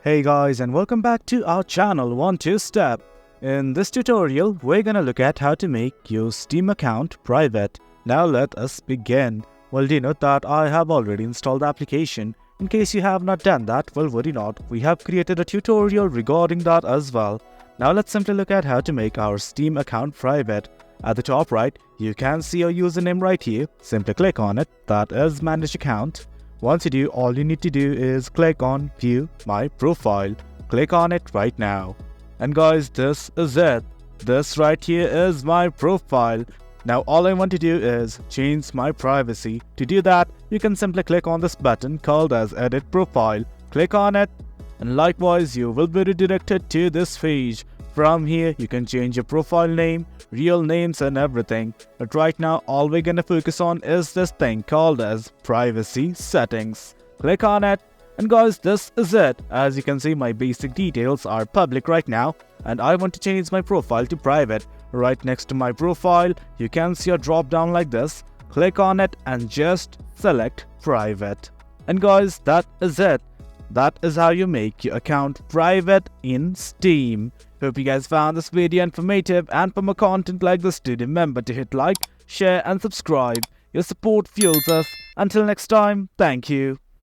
Hey guys, and welcome back to our channel 1-2-Step. In this tutorial, we're gonna look at how to make your Steam account private. Now let us begin. Well, do you know that I have already installed the application? In case you have not done that, well, worry not. We have created a tutorial regarding that as well. Now let's simply look at how to make our Steam account private. At the top right, you can see your username right here. Simply click on it. That is Manage Account. Once you do, all you need to do is click on View My Profile. Click on it right now. And guys, this is it. This right here is my profile. Now all I want to do is change my privacy. To do that, you can simply click on this button called as Edit Profile. Click on it, and likewise you will be redirected to this page. From here, you can change your profile name, real names and everything. But right now, all we're gonna focus on is this thing called as Privacy Settings. Click on it. And guys, this is it. As you can see, my basic details are public right now. And I want to change my profile to private. Right next to my profile, you can see a drop down like this. Click on it and just select Private. And guys, that is it. That is how you make your account private in Steam. Hope you guys found this video informative, and for more content like this, do remember to hit like, share and subscribe. Your support fuels us. Until next time, thank you.